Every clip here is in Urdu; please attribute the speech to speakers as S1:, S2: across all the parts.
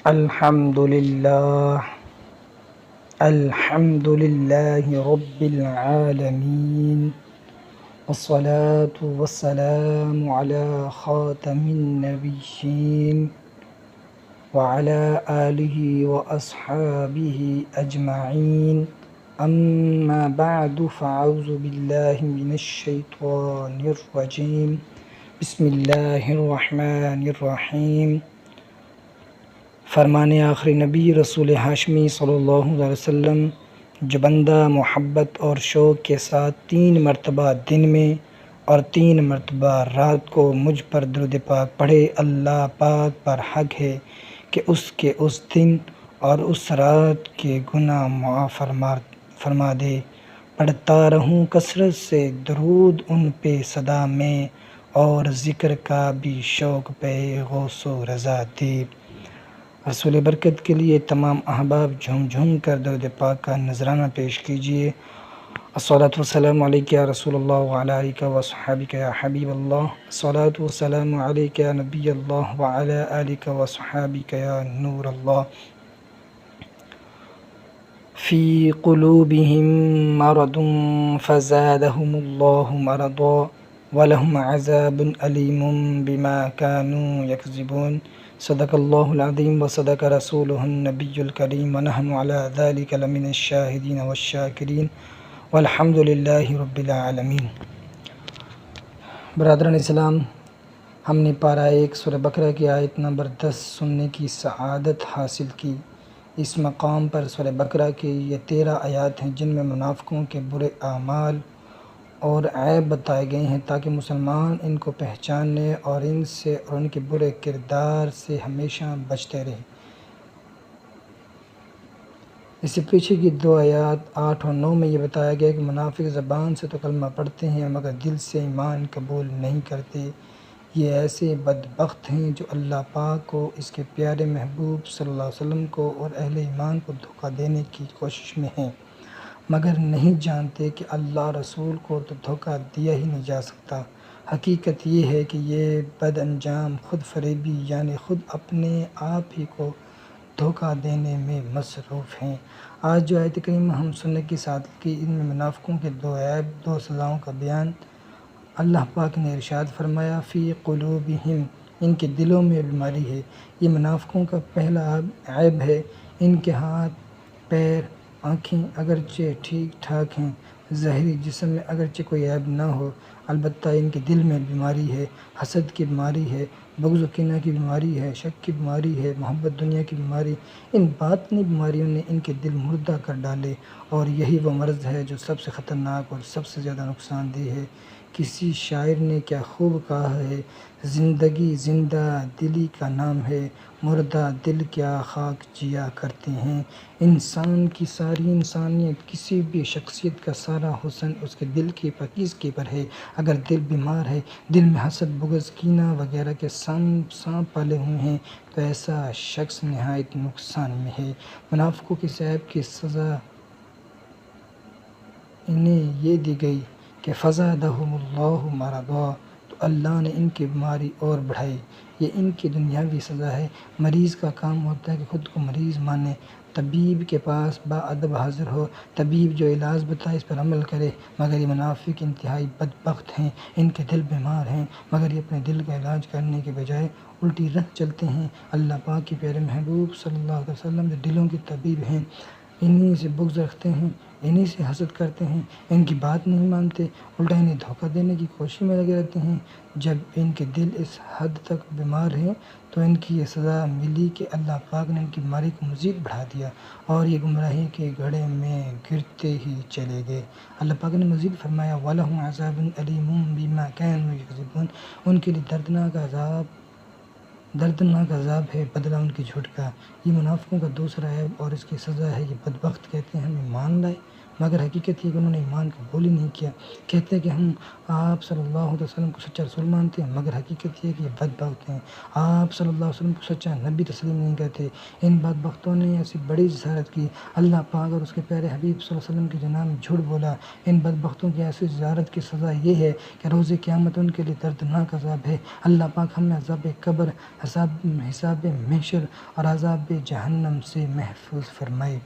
S1: الحمد لله الحمد لله رب العالمين، والصلاة والسلام على خاتم النبيين وعلى آله وأصحابه أجمعين. أما بعد، فأعوذ بالله من الشيطان الرجيم. بسم الله الرحمن الرحیم۔ فرمان آخری نبی رسول ہاشمی صلی اللہ علیہ وسلم، جو بندہ محبت اور شوق کے ساتھ 3 مرتبہ دن میں اور 3 مرتبہ رات کو مجھ پر درود پاک پڑھے، اللہ پاک پر حق ہے کہ اس کے اس دن اور اس رات کے گناہ معاف فرما دے۔ پڑھتا رہوں کثرت سے درود ان پہ صدا میں، اور ذکر کا بھی شوق پہ غوث و رضا دے۔ رسول برکت کے لیے تمام احباب جھوم جھوم کر درود پاک کا نذرانہ پیش کیجیے۔ الصلاۃ والسلام علیک یا رسول اللہ وعلی آلک وصحبک یا حبیب اللہ، الصلاۃ والسلام علیک یا نبی اللہ وعلی آلک وصحبک یا نور اللہ۔ فی قلوبہم مرض فزادہم اللہ مرضا ولہم عذاب علیم بما كانوا یکذبون۔ صدق اللہ العظیم وصدق رسولہ النبی الکریم، ونحن علی ذلک لمن الشاہدین والشاکرین، والحمد للہ رب العالمین۔ برادران اسلام، ہم نے پارہ 1 سورہ بقرہ کی آیت نمبر 10 سننے کی سعادت حاصل کی۔ اس مقام پر سورہ بقرہ کی یہ 13 آیات ہیں جن میں منافقوں کے برے اعمال اور عیب بتائے گئے ہیں، تاکہ مسلمان ان کو پہچاننے اور ان سے اور ان کے برے کردار سے ہمیشہ بچتے رہیں۔ اس سے پیچھے کی 2 آیات 8 اور 9 میں یہ بتایا گیا کہ منافق زبان سے تو کلمہ پڑھتے ہیں مگر دل سے ایمان قبول نہیں کرتے۔ یہ ایسے بدبخت ہیں جو اللہ پاک کو، اس کے پیارے محبوب صلی اللہ علیہ وسلم کو اور اہل ایمان کو دھوکہ دینے کی کوشش میں ہیں، مگر نہیں جانتے کہ اللہ رسول کو تو دھوکہ دیا ہی نہیں جا سکتا۔ حقیقت یہ ہے کہ یہ بد انجام خود فریبی یعنی خود اپنے آپ ہی کو دھوکہ دینے میں مصروف ہیں۔ آج جو آیت کریمہ ہم سننے کی سعادت کی، ان میں منافقوں کے 2 عیب، 2 سزاؤں کا بیان۔ اللہ پاک نے ارشاد فرمایا فی قلوبہم، ان کے دلوں میں بیماری ہے۔ یہ منافقوں کا پہلا عیب ہے۔ ان کے ہاتھ، پیر، آنکھیں اگرچہ ٹھیک ٹھاک ہیں، ظاہری جسم میں اگرچہ کوئی عیب نہ ہو، البتہ ان کے دل میں بیماری ہے، حسد کی بیماری ہے، بغض و کینہ کی بیماری ہے، شک کی بیماری ہے، محبت دنیا کی بیماری۔ ان باطنی بیماریوں نے ان کے دل مردہ کر ڈالے، اور یہی وہ مرض ہے جو سب سے خطرناک اور سب سے زیادہ نقصان دہ ہے۔ کسی شاعر نے کیا خوب کہا ہے، زندگی زندہ دلی کا نام ہے، مردہ دل کیا خاک جیا کرتے ہیں۔ انسان کی ساری انسانیت، کسی بھی شخصیت کا سارا حسن اس کے دل کی پاکیزگی پر ہے۔ اگر دل بیمار ہے، دل میں حسد، بغض، کینہ وغیرہ کے سانپ پالے ہوئے ہیں، تو ایسا شخص نہایت نقصان میں ہے۔ منافقوں کے اس عیب کی سزا انہیں یہ دی گئی کہ فزادہم اللہ مرضا، تو اللہ نے ان کی بیماری اور بڑھائی۔ یہ ان کی دنیاوی سزا ہے۔ مریض کا کام ہوتا ہے کہ خود کو مریض مانے، طبیب کے پاس باادب حاضر ہو، طبیب جو علاج بتائے اس پر عمل کرے، مگر یہ منافق انتہائی بدبخت ہیں۔ ان کے دل بیمار ہیں، مگر یہ اپنے دل کا علاج کرنے کے بجائے الٹی راہ چلتے ہیں۔ اللہ پاک کے پیارے محبوب صلی اللہ علیہ وسلم جو دلوں کی طبیب ہیں، انہی سے بغض رکھتے ہیں، انہی سے حسد کرتے ہیں، ان کی بات نہیں مانتے، الٹا انہیں دھوکہ دینے کی کوشش میں لگے رہتے ہیں۔ جب ان کے دل اس حد تک بیمار ہیں تو ان کی یہ سزا ملی کہ اللہ پاک نے ان کی بیماری کو مزید بڑھا دیا، اور یہ گمراہی کے گڑھے میں گرتے ہی چلے گئے۔ اللہ پاک نے مزید فرمایا وَلَهُمْ عَذَابٌ أَلِيمٌ بِمَا كَانُوا يَكْذِبُونَ، ان کے لیے دردناک عذاب ہے، بدلہ ان کی جھوٹ کا۔ یہ منافقوں کا دوسرا عیب اور اس کی سزا ہے۔ یہ بدبخت کہتے ہیں ہم ایمان لائے مگر حقیقت یہ کہ انہوں نے ایمان قبول ہی نہیں کیا۔ کہتے ہیں کہ ہم آپ صلی اللہ علیہ وسلم کو سچا رسول مانتے ہیں، مگر حقیقت یہ ہے کہ یہ بدبخت ہیں، آپ صلی اللہ علیہ وسلم کو سچا نبی تسلیم نہیں کرتے۔ ان بدبختوں نے ایسی بڑی جسارت کی، اللہ پاک اور اس کے پیارے حبیب صلی اللہ علیہ وسلم کی جناب میں جھوٹ بولا۔ ان بدبختوں کی ایسی جسارت کی سزا یہ ہے کہ روز قیامت ان کے لیے دردناک عذاب ہے۔ اللہ پاک ہمیں عذاب قبر، حساب محشر اور عذاب جہنم سے محفوظ فرمائے۔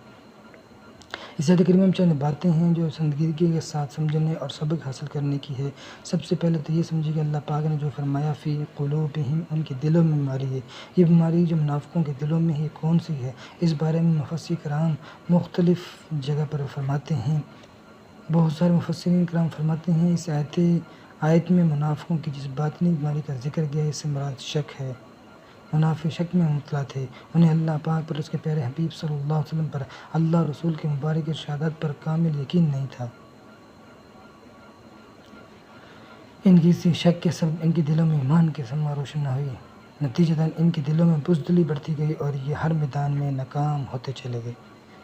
S1: اس آیت کریمہ میں چند باتیں ہیں جو سنجیدگی کے ساتھ سمجھنے اور سبق حاصل کرنے کی ہے۔ سب سے پہلے تو یہ سمجھیے کہ اللہ پاک نے جو فرمایا فی قلوبہم، ان کے دلوں میں بیماری ہے۔ یہ بیماری جو منافقوں کے دلوں میں ہے کون سی ہے، اس بارے میں مفسرین کرام مختلف جگہ پر فرماتے ہیں۔ بہت سارے مفسرین کرام فرماتے ہیں اس آیت میں منافقوں کی جس باطنی بیماری کا ذکر گیا ہے، اس سے مراد شک ہے۔ منافق شک میں مبتلا تھے، انہیں اللہ پاک پر، اس کے پیارے حبیب صلی اللہ علیہ وسلم پر، اللہ رسول کے مبارک ارشادات پر کامل یقین نہیں تھا۔ ان کی اسی شک کے سبب ان کے دلوں میں ایمان کی شمع روشن نہ ہوئی، نتیجتاً ان کے دلوں میں بزدلی بڑھتی گئی اور یہ ہر میدان میں ناکام ہوتے چلے گئے۔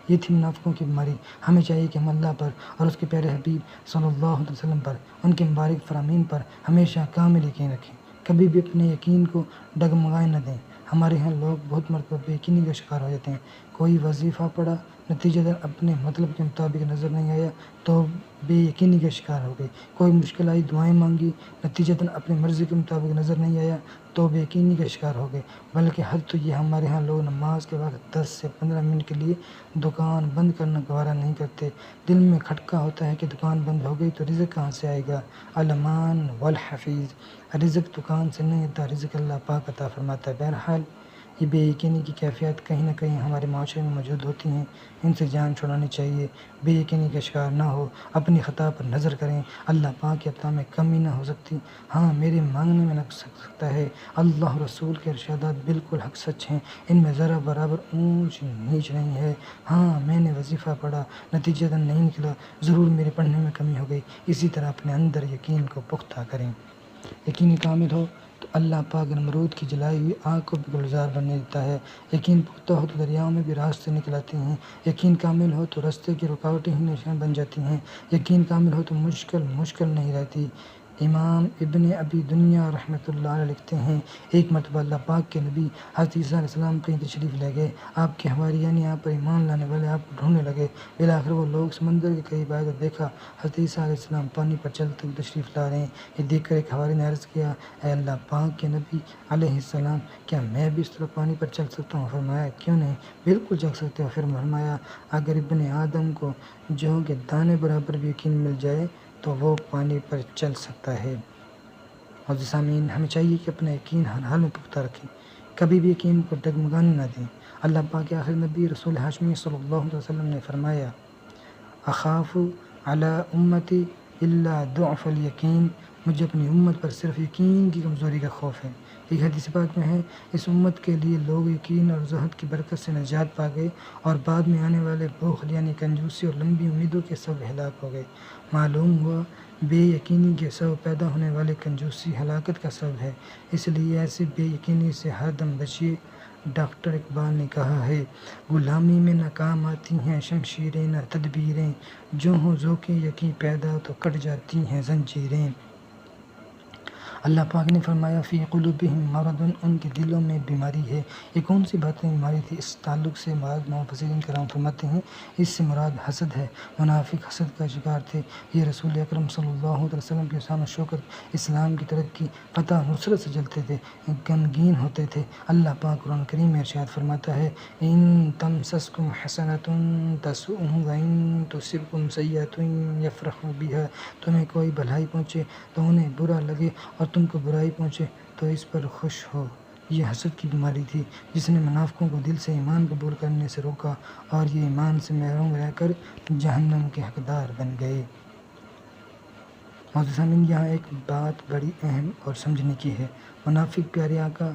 S1: یہ تھی منافقوں کی بیماری۔ ہمیں چاہیے کہ ہم اللہ پر اور اس کے پیارے حبیب صلی اللہ علیہ وسلم پر، ان کے مبارک فرامین پر ہمیشہ کامل یقین رکھیں، کبھی بھی اپنے یقین کو ڈگمگائے نہ دیں۔ ہمارے ہاں لوگ بہت مرتبہ بے یقینی کا شکار ہو جاتے ہیں۔ کوئی وظیفہ پڑھا، نتیجتاً اپنے مطلب کے مطابق نظر نہیں آیا تو بے یقینی کا شکار ہو گئے۔ کوئی مشکل آئی، دعائیں مانگی، نتیجتاً اپنی مرضی کے مطابق نظر نہیں آیا تو بے یقینی کا شکار ہو گئے۔ بلکہ حد تو یہ ہمارے ہاں لوگ نماز کے وقت 10 سے 15 منٹ کے لیے دکان بند کرنا گوارا نہیں کرتے۔ دل میں کھٹکا ہوتا ہے کہ دکان بند ہو گئی تو رزق کہاں سے آئے گا؟ الامان والحفیظ، رزق دکان سے نہیں آتا، رزق اللہ پاک عطا فرماتا ہے۔ بہرحال یہ بے یقینی کی کیفیت کہیں نہ کہیں ہمارے معاشرے میں موجود ہوتی ہیں، ان سے جان چھڑانی چاہیے۔ بے یقینی کا شکار نہ ہو، اپنی خطا پر نظر کریں، اللہ پاک کی عطا میں کمی نہ ہو سکتی، ہاں میرے مانگنے میں نقص سکتا ہے۔ اللہ رسول کے ارشادات بالکل حق سچ ہیں، ان میں ذرا برابر اونچ نیچ نہیں ہے۔ ہاں میں نے وظیفہ پڑھا، نتیجتاً نہیں نکلا، ضرور میرے پڑھنے میں کمی ہو گئی۔ اسی طرح اپنے اندر یقین کو پختہ کریں۔ یقین کامل ہو تو اللہ پاک نمرود کی جلائی ہوئی آگ کو بھی گلزار بننے دیتا ہے۔ یقین پختہ ہو تو دریاؤں میں بھی راستے نکل آتے ہیں۔ یقین کامل ہو تو راستے کی رکاوٹیں ہی نشان بن جاتی ہیں۔ یقین کامل ہو تو مشکل نہیں رہتی۔ امام ابن ابی دنیا رحمۃ اللہ علیہ لکھتے ہیں، ایک مرتبہ اللہ پاک کے نبی حضرت عیسیٰ علیہ السلام کہیں تشریف لے گئے۔ آپ کے حواریان آپ پر ایمان لانے والے آپ کو ڈھونڈنے لگے۔ بالآخر وہ لوگ سمندر کے قریب آئے تو دیکھا حضرت عیسیٰ علیہ السلام پانی پر چلتے ہوئے تشریف لا رہے ہیں۔ یہ دیکھ کر ایک حواری نے عرض کیا، اے اللہ پاک کے نبی علیہ السلام، کیا میں بھی اس طرح پانی پر چل سکتا ہوں؟ فرمایا کیوں نہیں، بالکل چل سکتے ہو۔ پھر فرمایا اگر ابن آدم کو جو کہ دانے برابر بھی یقین مل جائے تو وہ پانی پر چل سکتا ہے۔ اور سامعین، ہمیں چاہیے کہ اپنا یقین ہر حال میں پختہ رکھیں، کبھی بھی یقین کو ڈگمگانے نہ دیں۔ اللہ پاک کے آخر نبی رسول ہاشمی صلی اللہ علیہ وسلم نے فرمایا، اخاف علی امتی الا ضعف الیقین، مجھے اپنی امت پر صرف یقین کی کمزوری کا خوف ہے۔ ایک حدیث پاک میں ہے، اس امت کے لیے لوگ یقین اور زہد کی برکت سے نجات پا گئے اور بعد میں آنے والے بخل یعنی کنجوسی اور لمبی امیدوں کے سبب ہلاک ہو گئے۔ معلوم ہوا بے یقینی کے سبب پیدا ہونے والے کنجوسی ہلاکت کا سبب ہے، اس لیے ایسے بے یقینی سے ہر دم بچیے۔ ڈاکٹر اقبال نے کہا ہے، غلامی میں ناکام آتی ہیں شمشیریں نہ تدبیریں، جو ہوں ذوق یقین پیدا تو کٹ جاتی ہیں زنجیریں۔ اللہ پاک نے فرمایا فی قلوبہم مرض، ان کے دلوں میں بیماری ہے۔ یہ کون سی باتیں بیماری تھی؟ اس تعلق سے مفسرین کرام فرماتے ہیں اس سے مراد حسد ہے۔ منافق حسد کا شکار تھے، یہ رسول اکرم صلی اللہ علیہ وسلم کے شان و شوکت، اسلام کی ترقی، فتح نصرت سے جلتے تھے، غمگین ہوتے تھے۔ اللہ پاک قرآن کریم میں ارشاد فرماتا ہے، ان تمسسکم حسنۃ تسؤہم وان تصبکم سیئۃ یفرحوا بہا، تمہیں کوئی بھلائی پہنچے تو انہیں برا لگے اور تم کو برائی پہنچے تو اس پر خوش ہو۔ یہ حسد کی بیماری تھی جس نے منافقوں کو دل سے ایمان قبول کرنے سے روکا اور یہ ایمان سے محروم رہ کر جہنم کے حقدار بن گئے۔ معزز سامعین، یہاں ایک بات بڑی اہم اور سمجھنے کی ہے، منافق پیارے آقا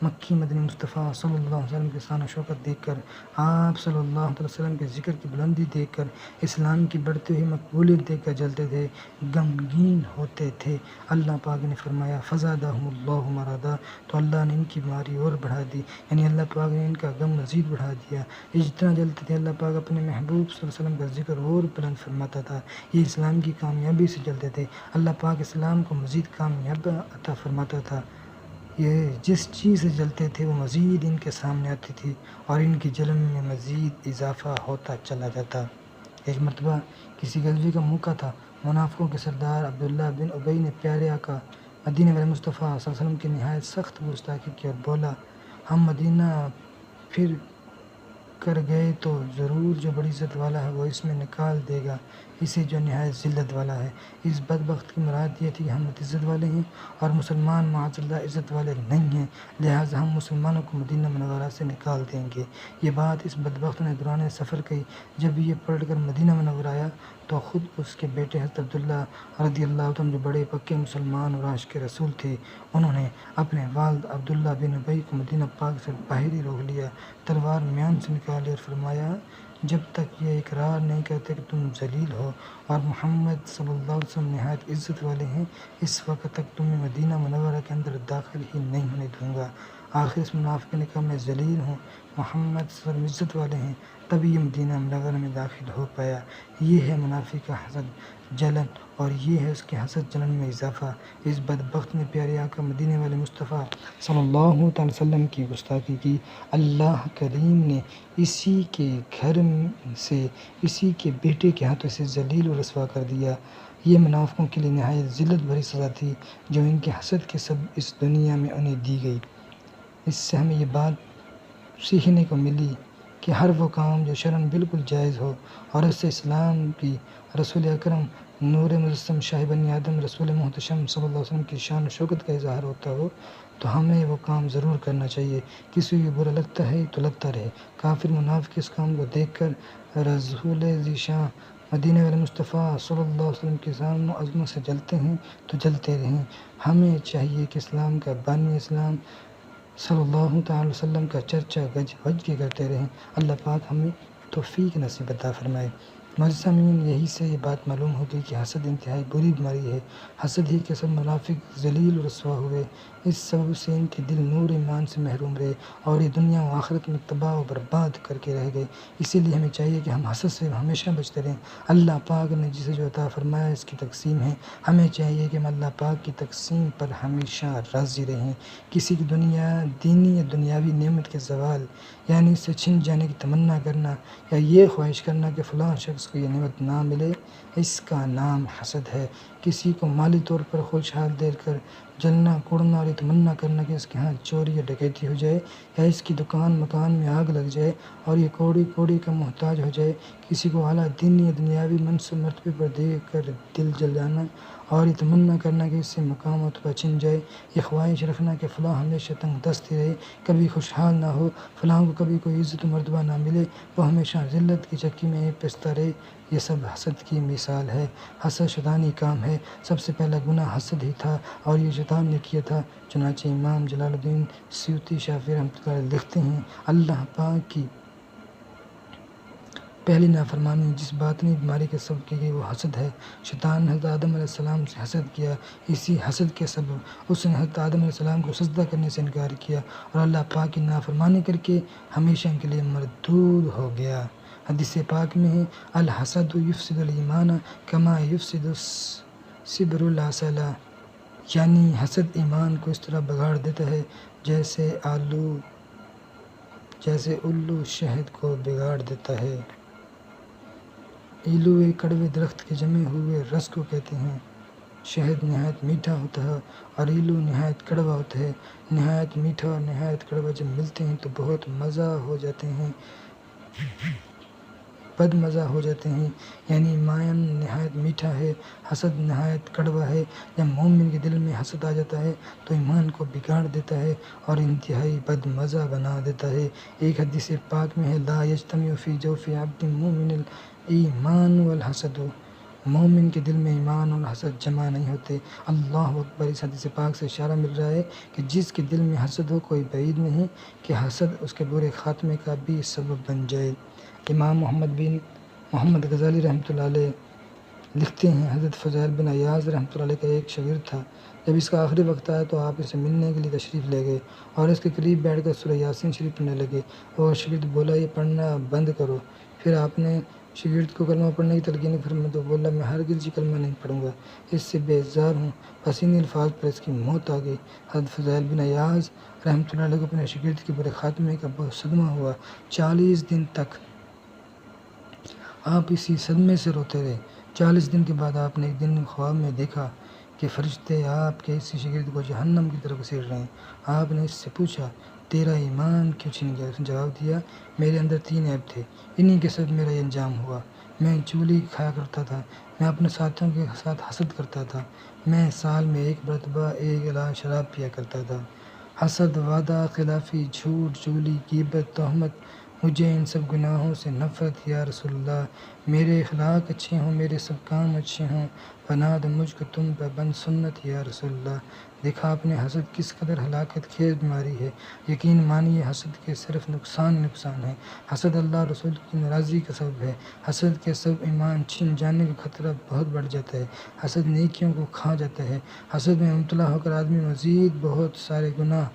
S1: مکی مدنی مصطفیٰ صلی اللہ علیہ وسلم کے شان و شوکت دیکھ کر، آپ صلی اللہ علیہ وسلم کے ذکر کی بلندی دیکھ کر، اسلام کی بڑھتی ہوئی مقبولیت دیکھ کر جلتے تھے، غمگین ہوتے تھے۔ اللہ پاک نے فرمایا فزادہم اللہ مرضا، تو اللہ نے ان کی بیماری اور بڑھا دی، یعنی اللہ پاک نے ان کا غم مزید بڑھا دیا۔ یہ جتنا جلتے تھے اللہ پاک اپنے محبوب صلی اللہ علیہ وسلم کا ذکر اور بلند فرماتا تھا۔ یہ اسلام کی کامیابی سے جلتے تھے، اللہ پاک اسلام کو مزید کامیاب عطا فرماتا تھا۔ یہ جس چیز سے جلتے تھے وہ مزید ان کے سامنے آتی تھی اور ان کی جلن میں مزید اضافہ ہوتا چلا جاتا۔ ایک مرتبہ کسی غزوے کا موقع تھا، منافقوں کے سردار عبداللہ بن ابی نے پیارے آقا مدینہ والے مصطفیٰ صلی اللہ علیہ وسلم کی نہایت سخت گستاخی کی اور بولا، ہم مدینہ پھر کر گئے تو ضرور جو بڑی عزت والا ہے وہ اس میں نکال دے گا اسے جو نہایت ذلت والا ہے۔ اس بدبخت کی مراد یہ تھی کہ ہم عزت والے ہیں اور مسلمان معاذ اللہ عزت والے نہیں ہیں، لہٰذا ہم مسلمانوں کو مدینہ منورہ سے نکال دیں گے۔ یہ بات اس بدبخت نے دوران سفر کہی۔ جب یہ پلٹ کر مدینہ منورہ آیا تو خود اس کے بیٹے حضرت عبداللہ رضی اللہ عنہ جو بڑے پکے مسلمان اور عاشق رسول تھے، انہوں نے اپنے والد عبداللہ بن ابی کو مدینہ پاک سے باہر ہی روک لیا، تلوار میان سے نکالی اور فرمایا، جب تک یہ اقرار نہیں کرتے کہ تم ذلیل ہو اور محمد صلی اللہ علیہ وسلم نہایت عزت والے ہیں، اس وقت تک تمہیں مدینہ منورہ کے اندر داخل ہی نہیں ہونے دوں گا۔ آخر اس منافق نے کہا، میں ذلیل ہوں، محمد صلی اللہ علیہ وسلم عزت والے ہیں، تبھی یہ مدینہ منورہ میں داخل ہو پایا۔ یہ ہے منافق کا حسد، جلن، اور یہ ہے اس کے حسد جلن میں اضافہ۔ اس بدبخت نے پیارے آقا مدینے والے مصطفیٰ صلی اللہ علیہ وسلم کی گستاخی کی۔ اللہ کریم نے اسی کے گھر سے اسی کے بیٹے کے ہاتھوں سے ذلیل و رسوا کر دیا۔ یہ منافقوں کے لیے نہایت ذلت بھری سزا تھی جو ان کے حسد کے سبب اس دنیا میں انہیں دی گئی۔ اس سے ہمیں یہ بات سیکھنے کو ملی کہ ہر وہ کام جو شرعاً بالکل جائز ہو اور اس سے اسلام کی، رسول اکرم نور مجسم شاہ بنی آدم رسول محتشم صلی اللہ علیہ وسلم کی شان و شوکت کا اظہار ہوتا ہو تو ہمیں وہ کام ضرور کرنا چاہیے۔ کسی کو برا لگتا ہے تو لگتا رہے، کافر منافق اس کام کو دیکھ کر رسول ذی شان مدینہ والے مصطفیٰ صلی اللہ علیہ وسلم کی شان و عظمت سے جلتے ہیں تو جلتے رہیں۔ ہمیں چاہیے کہ اسلام کا بانی اسلام صلی اللہ تعالی وسلم کا چرچا گج وج کے کرتے رہیں۔ اللہ پاک ہمیں توفیق نصیب عطا فرمائے۔ معزز سامعین، یہی سے یہ بات معلوم ہوگی کہ حسد انتہائی بری بیماری ہے۔ حسد ہی کے سب منافق ذلیل و رسوا ہوئے، اس سبب سے ان کے دل نور ایمان سے محروم رہے اور یہ دنیا و آخرت میں تباہ و برباد کر کے رہ گئے۔ اسی لیے ہمیں چاہیے کہ ہم حسد سے ہمیشہ بچتے رہیں۔ اللہ پاک نے جسے جو عطا فرمایا اس کی تقسیم ہے، ہمیں چاہیے کہ ہم اللہ پاک کی تقسیم پر ہمیشہ راضی رہیں۔ کسی کی دینی یا دنیاوی نعمت کے زوال یعنی اس سے چھن جانے کی تمنا کرنا یا یہ خواہش کرنا کہ فلاں شخص کو یہ نعمت نہ ملے، اس کا نام حسد ہے۔ کسی کو مالی طور پر خوشحال دیکھ کر جلنا، کوڑنا اور یہ تمنا کرنا کہ اس کے ہاں چوری یا ڈکیتی ہو جائے یا اس کی دکان مکان میں آگ لگ جائے اور یہ کوڑی کوڑی کا محتاج ہو جائے۔ کسی کو اعلیٰ دینی یا دنیاوی منصب مرتبے پر دیکھ کر دل جل جانا اور یہ تمنا کرنا کہ اس سے مقام و رتبہ چھن جائے۔ یہ خواہش رکھنا کہ فلاں ہمیشہ تنگ دست ہی رہے، کبھی خوشحال نہ ہو، فلاں کو کبھی کوئی عزت و مرتبہ نہ ملے، وہ ہمیشہ ذلت کی چکی میں پستا رہے، یہ سب حسد کی مثال ہے۔ حسد شیطانی کام ہے۔ سب سے پہلا گناہ حسد ہی تھا اور یہ شیطان نے کیا تھا۔ چنانچہ امام جلال الدین سیوطی شافعی رحمۃ اللہ علیہ لکھتے ہیں، اللہ پاک کی پہلی نافرمانی جس باطنی بیماری کے سبب کی گئی وہ حسد ہے۔ شیطان نے حضرت آدم علیہ السلام سے حسد کیا، اسی حسد کے سبب اس نے حضرت آدم علیہ السلام کو سجدہ کرنے سے انکار کیا اور اللہ پاک کی نافرمانی کر کے ہمیشہ کے لیے مردود ہو گیا۔ حدیث پاک میں ہے، الحسد یفسد الایمان کما یفسد السبر العسل، یعنی حسد ایمان کو اس طرح بگاڑ دیتا ہے جیسے الو شہد کو بگاڑ دیتا ہے۔ ایلو ایک کڑوے درخت کے جمے ہوئے رس کو کہتے ہیں۔ شہد نہایت میٹھا ہوتا ہے اور ایلو نہایت کڑوا ہوتا ہے۔ نہایت میٹھا اور نہایت کڑوا جب ملتے ہیں تو بہت مزہ ہو جاتے ہیں، بد مزہ ہو جاتے ہیں، یعنی مائن نہایت میٹھا ہے، حسد نہایت کڑوا ہے۔ جب مومن کے دل میں حسد آ جاتا ہے تو ایمان کو بگاڑ دیتا ہے اور انتہائی بد مزہ بنا دیتا ہے۔ ایک حدیث پاک میں ہے، لا یجتمع فی جوف عبد مومن الایمان والحسد، مومن کے دل میں ایمان اور حسد جمع نہیں ہوتے۔ اللہ اکبر۔ اس حدیث پاک سے اشارہ مل رہا ہے کہ جس کے دل میں حسد ہو کوئی بعید نہیں کہ حسد اس کے برے خاتمے کا بھی سبب بن جائے۔ امام محمد بن محمد غزالی رحمۃ اللہ علیہ لکھتے ہیں، حضرت فضیل بن عیاض رحمۃ اللہ علیہ کا ایک شاگرد تھا۔ جب اس کا آخری وقت آیا تو آپ اسے ملنے کے لیے تشریف لے گئے اور اس کے قریب بیٹھ کر سورہ یاسین شریف پڑھنے لگے۔ وہ شاگرد بولا، یہ پڑھنا بند کرو۔ پھر آپ نے شاگرد کو کلمہ پڑھنے کی تلقین فرمائی تو بولا، میں ہرگز یہ کلمہ نہیں پڑھوں گا، اس سے بیزار ہوں۔ بس ان الفاظ پر اس کی موت آ گئی۔ حضرت فضیل بن عیاض رحمۃ اللہ علیہ کو اپنے شاگرد کے برے خاتمے کا بہت صدمہ ہوا۔ 40 دن تک آپ اسی صدمے سے روتے رہے۔ 40 دن کے بعد آپ نے ایک دن خواب میں دیکھا کہ فرشتے آپ کے اسی شاگرد کو جہنم کی طرف گھسیٹ رہے ہیں۔ آپ نے اس سے پوچھا، تیرا ایمان کیوں چھن گیا؟ اس نے جواب دیا، میرے اندر 3 عیب تھے، انہی کے سبب میرا یہ انجام ہوا۔ میں چغلی کھایا کرتا تھا، میں اپنے ساتھیوں کے ساتھ حسد کرتا تھا، میں سال میں 1 مرتبہ 1 گلاس شراب پیا کرتا تھا۔ حسد، وعدہ خلافی، جھوٹ، چغلی، غیبت، تہمت، مجھے ان سب گناہوں سے نفرت یا رسول اللہ۔ میرے اخلاق اچھے ہوں، میرے سب کام اچھے ہوں، بنا دو مجھ کو تم پہ بند سنت یا رسول اللہ۔ دیکھا آپ نے حسد کس قدر ہلاکت خیز بیماری ہے۔ یقین مانیے حسد کے صرف نقصان نقصان ہے۔ حسد اللہ رسول کی ناراضگی کا سبب ہے۔ حسد کے سبب ایمان چھن جانے کا خطرہ بہت بڑھ جاتا ہے۔ حسد نیکیوں کو کھا جاتا ہے۔ حسد میں مبتلا ہو کر آدمی مزید بہت سارے گناہ،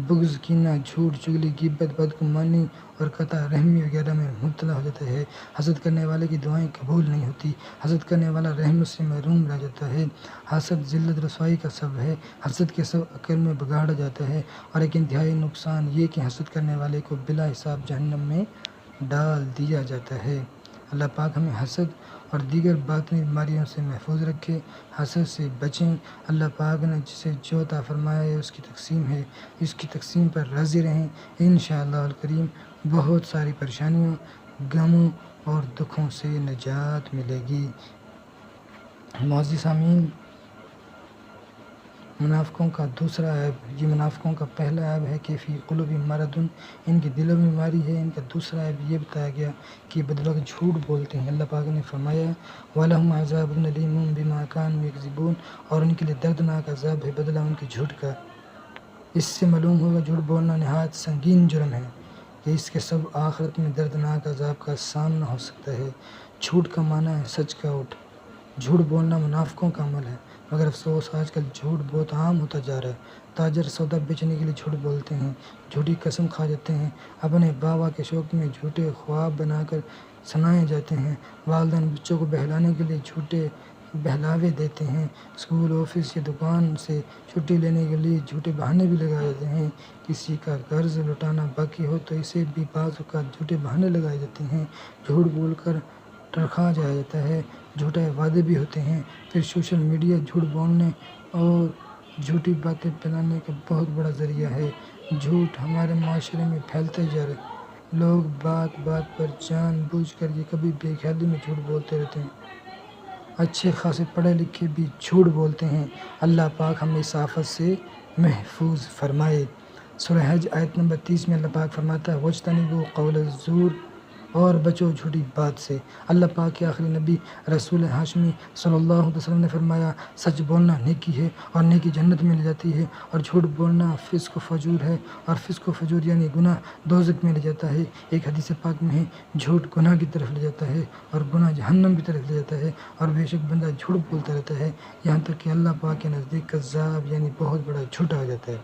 S1: بغض، کینہ، جھوٹ، چغلی، غیبت، بدگمانی اور قطع رحمی وغیرہ میں مبتلا ہو جاتا ہے۔ حسد کرنے والے کی دعائیں قبول نہیں ہوتی۔ حسد کرنے والا رحمت سے محروم رہ جاتا ہے۔ حسد ذلت رسوائی کا سبب ہے۔ حسد کے سبب عقل میں بگاڑ جاتا ہے، اور ایک انتہائی نقصان یہ کہ حسد کرنے والے کو بلا حساب جہنم میں ڈال دیا جاتا ہے۔ اللہ پاک ہمیں حسد اور دیگر باطنی بیماریوں سے محفوظ رکھے۔ حسد سے بچیں۔ اللہ پاک نے جسے جو عطا فرمایا ہے اس کی تقسیم ہے، اس کی تقسیم پر راضی رہیں۔ انشاءاللہ الکریم بہت ساری پریشانیوں، غموں اور دکھوں سے نجات ملے گی۔ معزز سامعین، منافقوں کا دوسرا عیب، یہ منافقوں کا پہلا عیب ہے کہ فی قلوبہم مرض، ان کے دلوں میں بیماری ہے۔ ان کا دوسرا عیب یہ بتایا گیا کہ بدوقت جھوٹ بولتے ہیں۔ اللہ پاک نے فرمایا، وَلَهُمْ عَذَابٌ أَلِيمٌ بِمَا كَانُوا يَكْذِبُونَ، اور ان کے لیے دردناک عذاب ہے بدلہ ان کے جھوٹ کا۔ اس سے معلوم ہوگا جھوٹ بولنا نہایت سنگین جرم ہے کہ اس کے سبب آخرت میں دردناک عذاب کا سامنا ہو سکتا ہے۔ جھوٹ کا معنی ہے سچ کا اٹھ۔ جھوٹ بولنا منافقوں کا عمل ہے، مگر افسوس آج کل جھوٹ بہت عام ہوتا جا رہا ہے۔ تاجر سودا بیچنے کے لیے جھوٹ بولتے ہیں، جھوٹی قسم کھا جاتے ہیں، اپنے باوا کے شوق میں جھوٹے خواب بنا کر سنائے جاتے ہیں، والدین بچوں کو بہلانے کے لیے جھوٹے بہلاوے دیتے ہیں، اسکول، آفس یا دکان سے چھٹی لینے کے لیے جھوٹے بہانے بھی لگائے جاتے ہیں، کسی کا قرض لوٹانا باقی ہو تو اسے بھی بعض اوقات جھوٹے بہانے لگائے جاتے ہیں، جھوٹ بول کر ٹرکا جایا جاتا ہے، جھوٹے وعدے بھی ہوتے ہیں۔ پھر سوشل میڈیا جھوٹ بولنے اور جھوٹی باتیں پھیلانے کا بہت بڑا ذریعہ ہے۔ جھوٹ ہمارے معاشرے میں پھیلتے جا رہے ہیں، لوگ بات بات پر جان بوجھ کر یہ کبھی بے خیالی میں جھوٹ بولتے رہتے ہیں۔ اچھے خاصے پڑھے لکھے بھی جھوٹ بولتے ہیں۔ اللہ پاک ہمیں اس آفت سے محفوظ فرمائے۔ سورہ حج آیت نمبر 30 میں اللہ پاک فرماتا ہے، وَاجْتَنِبُوا قَوْلَ الزُّورِ، اور بچو جھوٹی بات سے۔ اللہ پاک کے آخری نبی رسول ہاشمی صلی اللہ علیہ وسلم نے فرمایا، سچ بولنا نیکی ہے اور نیکی جنت میں لے جاتی ہے، اور جھوٹ بولنا فسق و فجور ہے، اور فسق و فجور یعنی گناہ دوزخ میں لے جاتا ہے۔ ایک حدیث پاک میں ہے، جھوٹ گناہ کی طرف لے جاتا ہے اور گناہ جہنم کی طرف لے جاتا ہے، اور بے شک بندہ جھوٹ بولتا رہتا ہے یہاں تک کہ اللہ پاک کے نزدیک کذاب یعنی بہت بڑا جھوٹا ہو جاتا ہے۔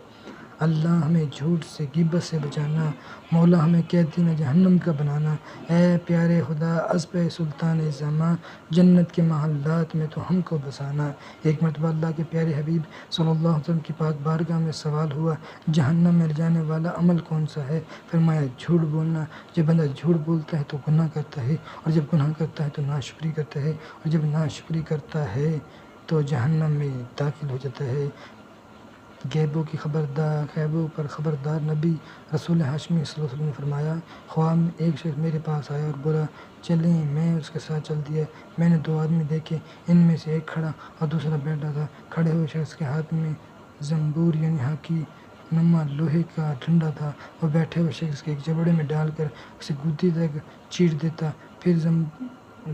S1: اللہ ہمیں جھوٹ سے، غیبت سے بچانا، مولا ہمیں قیدین جہنم کا بنانا۔ اے پیارے خدا، اسب سلطان زماں، جنت کے محلات میں تو ہم کو بسانا۔ ایک مرتبہ اللہ کے پیارے حبیب صلی اللہ علیہ وسلم کی پاک بارگاہ میں سوال ہوا، جہنم میں لے جانے والا عمل کون سا ہے؟ فرمایا، جھوٹ بولنا۔ جب بندہ جھوٹ بولتا ہے تو گناہ کرتا ہے، اور جب گناہ کرتا ہے تو ناشکری کرتا ہے، اور جب ناشکری کرتا ہے تو جہنم میں داخل ہو جاتا ہے۔ غیبوں پر خبردار نبی رسول ہاشمی صلی اللہ علیہ وسلم نے فرمایا، خواب میں ایک شخص میرے پاس آیا اور بولا، چلیں۔ میں اس کے ساتھ چل دیا۔ میں نے 2 آدمی دیکھے، ان میں سے ایک کھڑا اور دوسرا بیٹھا تھا۔ کھڑے ہوئے شخص کے ہاتھ میں زنبور یعنی ہاکی نما لوہے کا ڈنڈا تھا۔ وہ بیٹھے ہوئے شخص کے ایک جبڑے میں ڈال کر اسے گدی تک چیٹ دیتا، پھر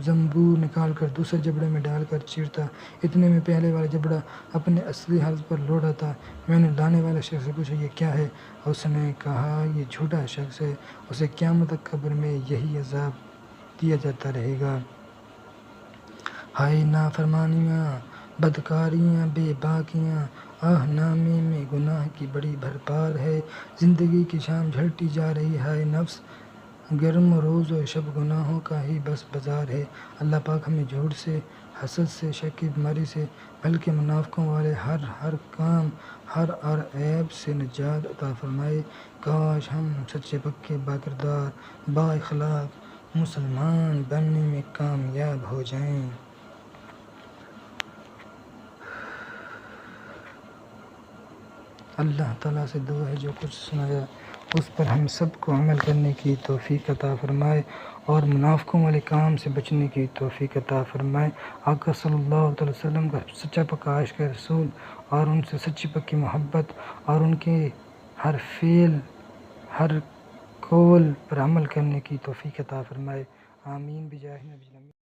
S1: زنبور نکال کر دوسرے جبڑے میں ڈال کر چیرتا۔ اتنے میں پہلے والا جبڑا اپنے اصلی حالت پر لوٹ آتا۔ میں نے لانے والے شخص سے پوچھا، یہ کیا ہے؟ اس نے کہا، یہ جھوٹا شخص ہے، اسے قیامت تک قبر میں یہی عذاب دیا جاتا رہے گا۔ ہائے نافرمانیاں، بدکاریاں، بے باکیاں، آہ نامے میں گناہ کی بڑی بھرمار ہے۔ زندگی کی شام ڈھلتی جا رہی ہے، ہائے نفس، گرم روز و شب گناہوں کا ہی بس بازار ہے۔ اللہ پاک ہمیں جھوٹ سے، حسد سے، شک کی بیماری سے، بلکہ منافقوں والے ہر کام، ہر عیب سے نجات عطا فرمائے۔ کاش ہم سچے پکے باکردار با اخلاق مسلمان بننے میں کامیاب ہو جائیں۔ اللہ تعالیٰ سے دعا ہے جو کچھ سنایا اس پر ہم سب کو عمل کرنے کی توفیق عطا فرمائے اور منافقوں والے کام سے بچنے کی توفیق عطا فرمائے۔ آقا صلی اللہ علیہ وسلم کا سچا پکا عاشق رسول اور ان سے سچی پکی محبت اور ان کے ہر فعل ہر قول پر عمل کرنے کی توفیق عطا فرمائے۔ آمین بجاہ نبی